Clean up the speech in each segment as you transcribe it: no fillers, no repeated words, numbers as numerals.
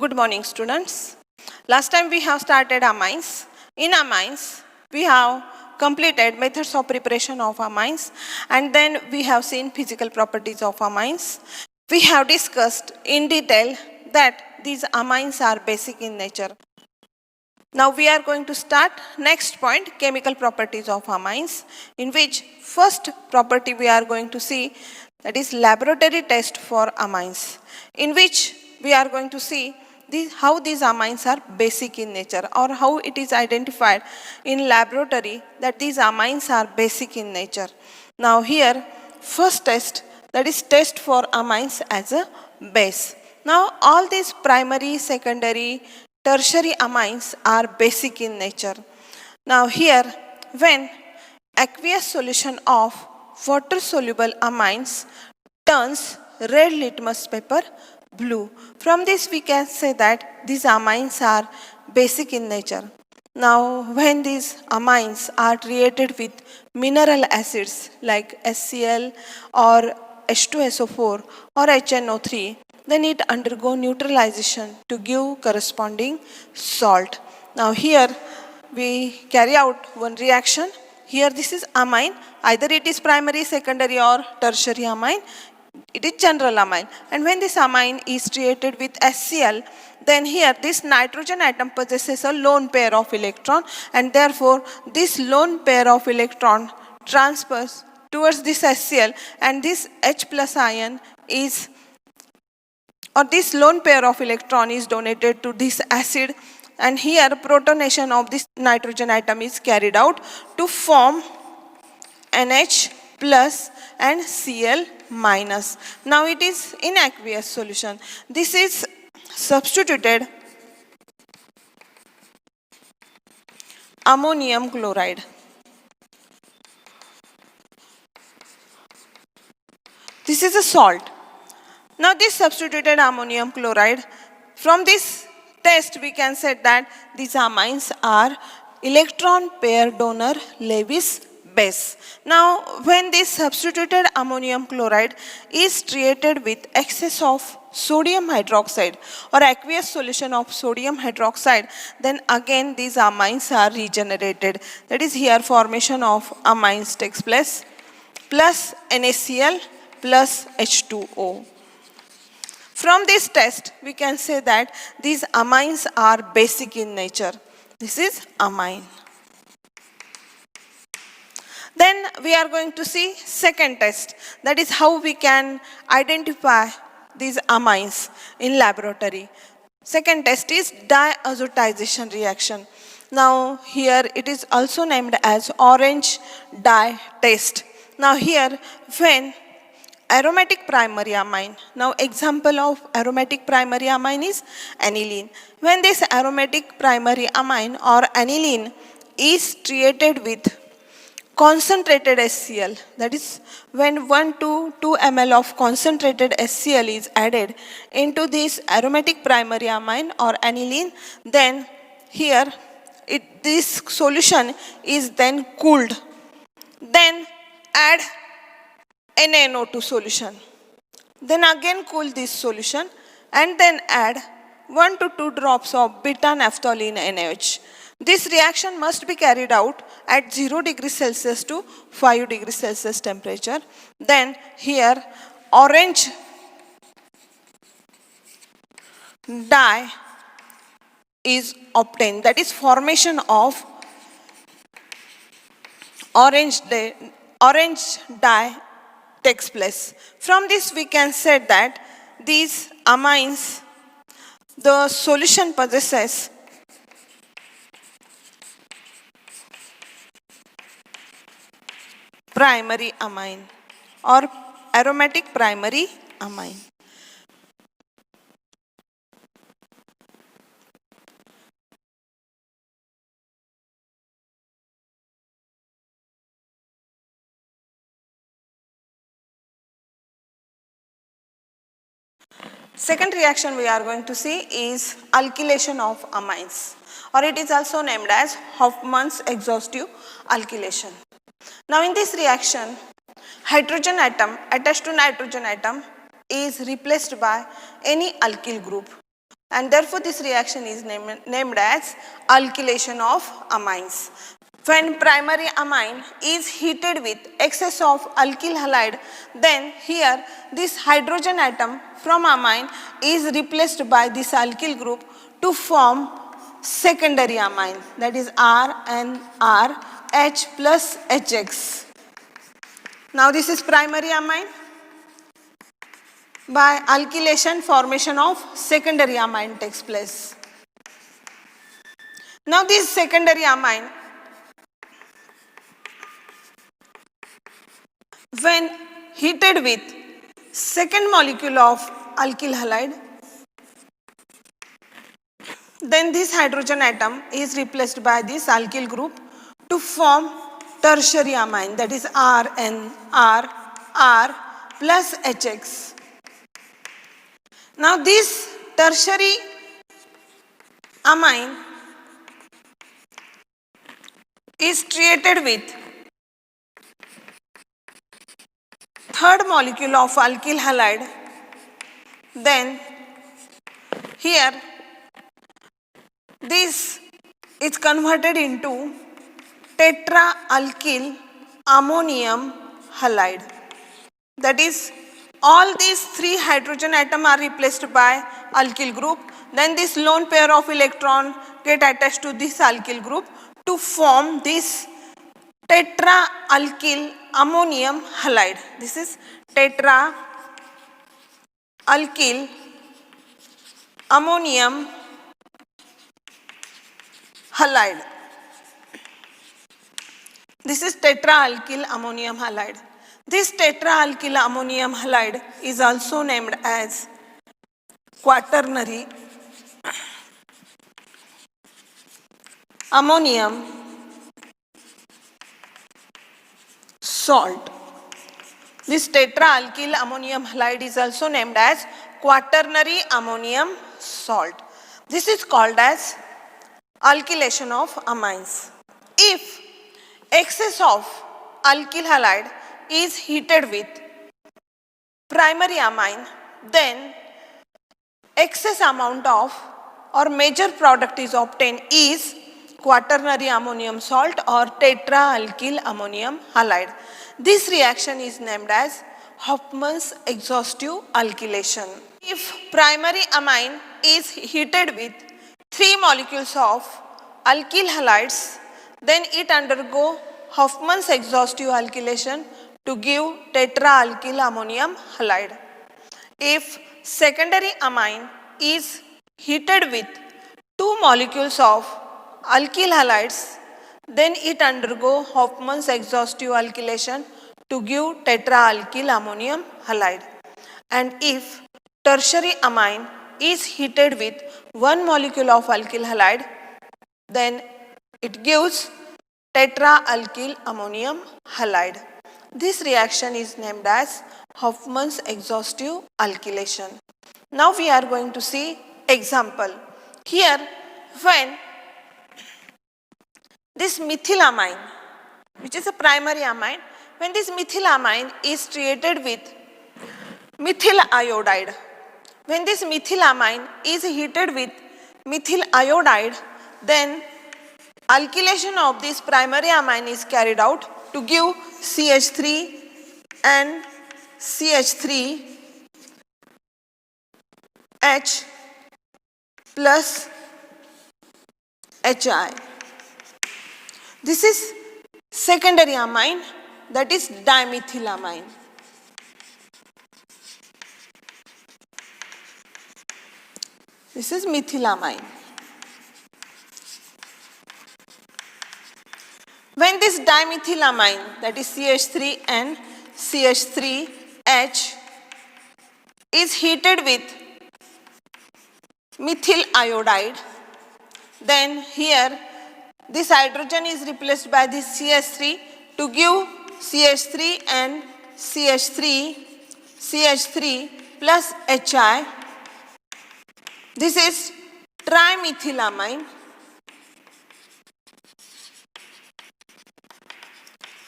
Good morning, students. Last time we have started amines. In amines, we have completed methods of preparation of amines, and then we have seen physical properties of amines. We have discussed in detail that these amines are basic in nature. Now we are going to start next point, chemical properties of amines, in which first property we are going to see, that is laboratory test for amines, in which we are going to see how these amines are basic in nature, or how it is identified in laboratory that these amines are basic in nature. Now here first test, that is test for amines as a base. Now all these primary, secondary, tertiary amines are basic in nature. Now here when aqueous solution of water soluble amines turns red litmus paper blue. From this we can say that these amines are basic in nature. Now when these amines are treated with mineral acids like HCl or H2SO4 or HNO3, then it undergo neutralization to give corresponding salt. Now here we carry out one reaction. Here this is amine, either it is primary, secondary or tertiary amine. It is general amine, and when this amine is treated with HCl, then here this nitrogen atom possesses a lone pair of electron, and therefore this lone pair of electron transfers towards this HCl, and this H plus ion is, or this lone pair of electron is donated to this acid, and here protonation of this nitrogen atom is carried out to form NH plus and Cl minus. Now it is in aqueous solution. This is substituted ammonium chloride. This is a salt. Now this substituted ammonium chloride, from this test we can say that these amines are electron pair donor Lewis base. Now when this substituted ammonium chloride is treated with excess of sodium hydroxide or aqueous solution of sodium hydroxide, then again these amines are regenerated. That is, here formation of amines takes place, plus NaCl plus H2O. From this test we can say that these amines are basic in nature. This is amine. Then we are going to see second test, that is how we can identify these amines in laboratory. Second test is diazotization reaction. Now here it is also named as orange dye test. Now here when aromatic primary amine, now example of aromatic primary amine is aniline. When this aromatic primary amine or aniline is treated with concentrated HCl, that is when 1 to 2 ml of concentrated HCl is added into this aromatic primary amine or aniline, then here this solution is then cooled. Then add NaNO2 solution. Then again cool this solution and then add 1 to 2 drops of beta-naphthalene NaOH. This reaction must be carried out at 0 degrees Celsius to 5 degrees Celsius temperature. Then here orange dye is obtained. That is formation of orange dye takes place. From this we can say that these amines, the solution possesses primary amine or aromatic primary amine. Second reaction we are going to see is alkylation of amines, or it is also named as Hofmann's exhaustive alkylation. Now in this reaction, hydrogen atom attached to nitrogen atom is replaced by any alkyl group. and therefore this reaction is named as alkylation of amines. When primary amine is heated with excess of alkyl halide, then here this hydrogen atom from amine is replaced by this alkyl group to form secondary amine, that is R and R, H plus HX. Now this is primary amine. By alkylation, formation of secondary amine takes place. Now this secondary amine, when heated with second molecule of alkyl halide, then this hydrogen atom is replaced by this alkyl group to form tertiary amine, that is R plus HX. Now this tertiary amine is treated with third molecule of alkyl halide, then here this is converted into tetraalkyl ammonium halide. That is, all these three hydrogen atoms are replaced by alkyl group. Then this lone pair of electron get attached to this alkyl group to form this tetraalkyl ammonium halide. This is tetraalkyl ammonium halide. This is tetraalkyl ammonium halide. This tetraalkyl ammonium halide is also named as quaternary ammonium salt. This tetraalkyl ammonium halide is also named as quaternary ammonium salt. This is called as alkylation of amines. If excess of alkyl halide is heated with primary amine, then excess amount of or major product is obtained is quaternary ammonium salt or tetraalkyl ammonium halide. This reaction is named as Hofmann's exhaustive alkylation. If primary amine is heated with 3 molecules of alkyl halides, then it undergo Hofmann's exhaustive alkylation to give tetraalkyl ammonium halide. If secondary amine is heated with 2 molecules of alkyl halides, then it undergo Hofmann's exhaustive alkylation to give tetraalkyl ammonium halide. And if tertiary amine is heated with 1 molecule of alkyl halide, then it gives tetraalkyl ammonium halide. This reaction is named as Hofmann's exhaustive alkylation. Now we are going to see example. Here, when this methylamine, which is a primary amine, when this methylamine is treated with methyl iodide, when this methylamine is heated with methyl iodide, then alkylation of this primary amine is carried out to give CH3 and CH3H plus HI. This is secondary amine, that is dimethylamine. This is methylamine. When this dimethylamine, that is CH3 and CH3H, is heated with methyl iodide, then here this hydrogen is replaced by this CH3 to give CH3 and CH3 plus HI. This is trimethylamine,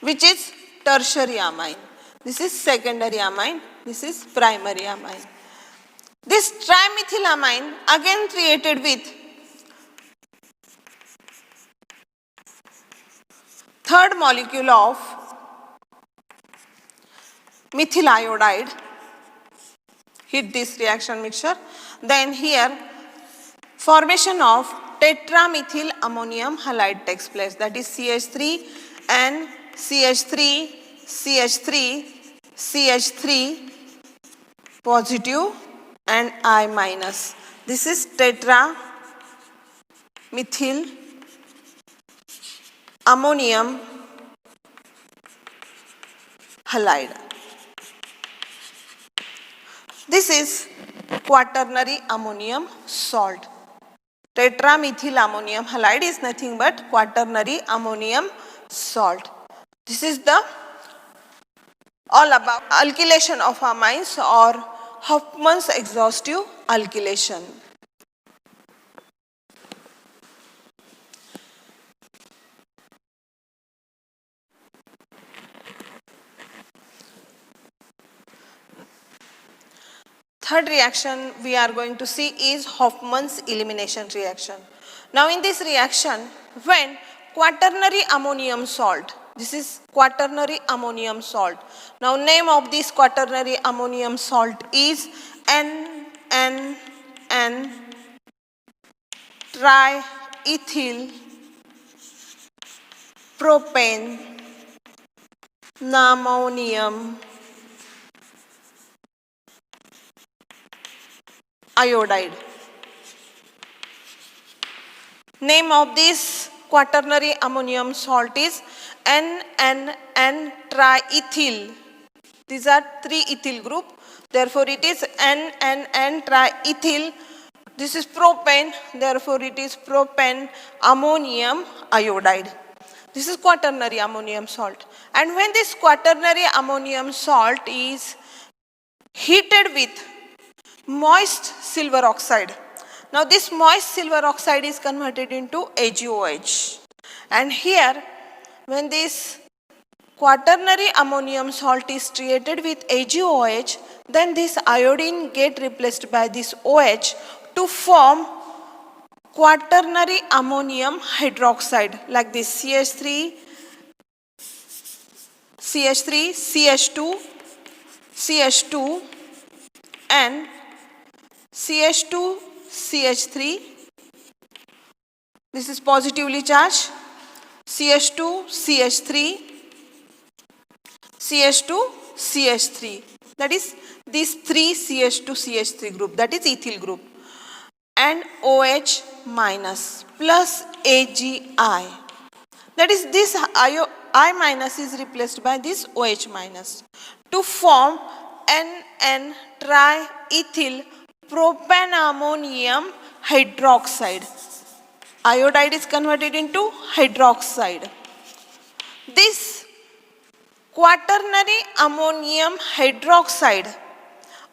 which is tertiary amine. This is secondary amine, this is primary amine. This trimethylamine again created with third molecule of methyl iodide, hit this reaction mixture, then here formation of tetramethyl ammonium halide takes place, that is CH3 and CH3, CH3, CH3 positive and I minus. This is tetramethyl ammonium halide. This is quaternary ammonium salt. Tetramethyl ammonium halide is nothing but quaternary ammonium salt. This is the all about alkylation of amines or Hofmann's exhaustive alkylation. Third reaction we are going to see is Hofmann's elimination reaction. Now in this reaction, when quaternary ammonium salt, this is quaternary ammonium salt. Now name of this quaternary ammonium salt is NNN triethyl propane ammonium iodide. Name of this quaternary ammonium salt is NNN triethyl. These are three ethyl group. Therefore, it is NNN triethyl. This is propane. Therefore, it is propane ammonium iodide. This is quaternary ammonium salt. And when this quaternary ammonium salt is heated with moist silver oxide. Now this moist silver oxide is converted into AgOH. And here when this quaternary ammonium salt is treated with AgOH, then this iodine get replaced by this OH to form quaternary ammonium hydroxide like this CH3, CH2, CH2 and CH2, CH3. This is positively charged. CH2, CH3, CH2, CH3. That is these three CH2, CH3 group, that is ethyl group. And OH minus plus AgI. That is this I minus is replaced by this OH minus to form NN triethyl propanammonium hydroxide. Iodide is converted into hydroxide. This quaternary ammonium hydroxide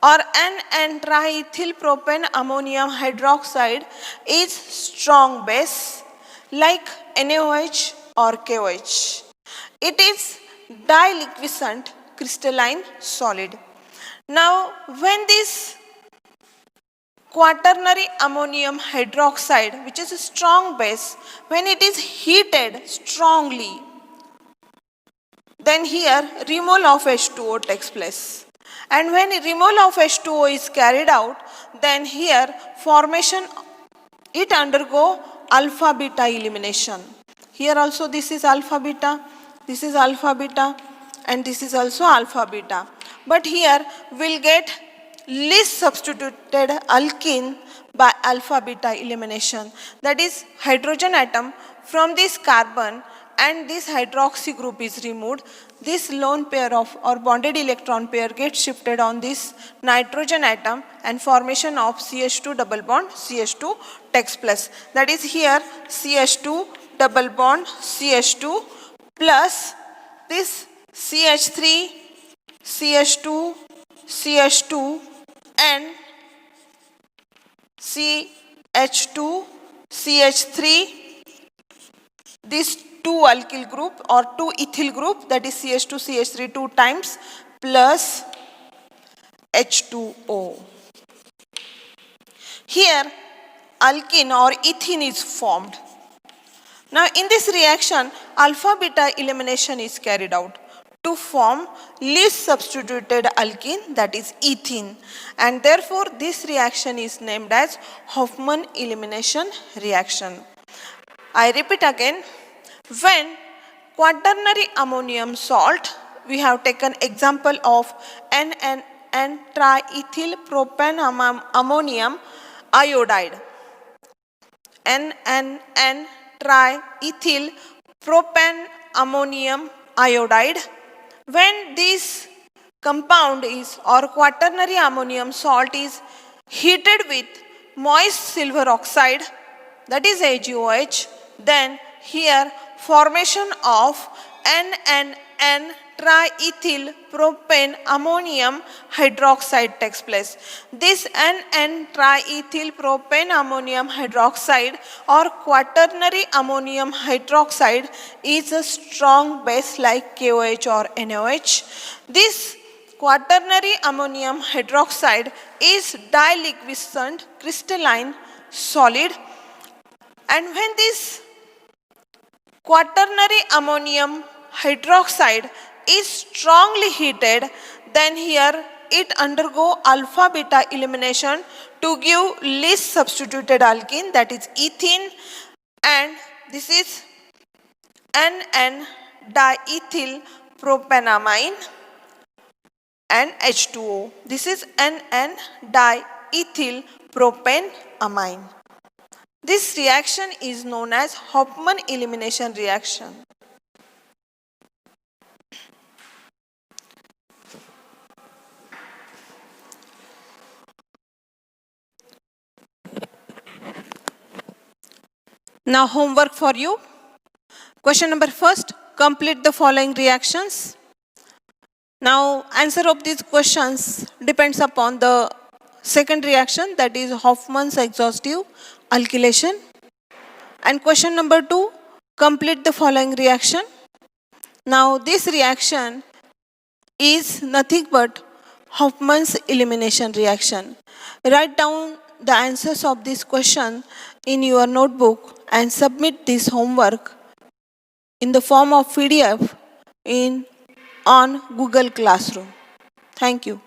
or NN triethyl propanammonium hydroxide is strong base like NaOH or KOH. It is diliquescent crystalline solid. Now when this quaternary ammonium hydroxide, which is a strong base, when it is heated strongly, then here removal of H2O takes place. And when removal of H2O is carried out, then here formation, it undergo alpha beta elimination. Here also this is alpha beta, this is alpha beta, and this is also alpha beta. But here we'll get least substituted alkene by alpha beta elimination. That is hydrogen atom from this carbon and this hydroxy group is removed. This lone pair of or bonded electron pair gets shifted on this nitrogen atom and formation of CH2 double bond CH2 takes place. That is here CH2 double bond CH2 plus this CH3 CH2 CH2 and CH2 CH3, this 2 alkyl group or 2 ethyl group, that is CH2 CH3 2 times plus H2O. Here, alkene or ethene is formed. Now, in this reaction, alpha-beta elimination is carried out to form least substituted alkene, that is ethene. And therefore, this reaction is named as Hofmann elimination reaction. I repeat again, when quaternary ammonium salt, we have taken example of NNN triethyl propan-ammonium iodide. NNN triethyl propan-ammonium iodide. When this compound is or quaternary ammonium salt is heated with moist silver oxide, that is AgOH, then here formation of NNN triethyl propane ammonium hydroxide takes place. This NN triethyl propane ammonium hydroxide or quaternary ammonium hydroxide is a strong base like KOH or NaOH. This quaternary ammonium hydroxide is diliquescent crystalline solid, and when this quaternary ammonium hydroxide is strongly heated, then here it undergo alpha beta elimination to give least substituted alkene, that is ethene, and this is NN diethyl propanamine and H2O. This is NN diethyl propanamine. This reaction is known as Hofmann elimination reaction. Now homework for you. Question number first, complete the following reactions. Now answer of these questions depends upon the second reaction, that is Hofmann's exhaustive alkylation. And question number 2, complete the following reaction. Now this reaction is nothing but Hofmann's elimination reaction. Write down the answers of this question in your notebook and submit this homework in the form of PDF on Google Classroom. Thank you.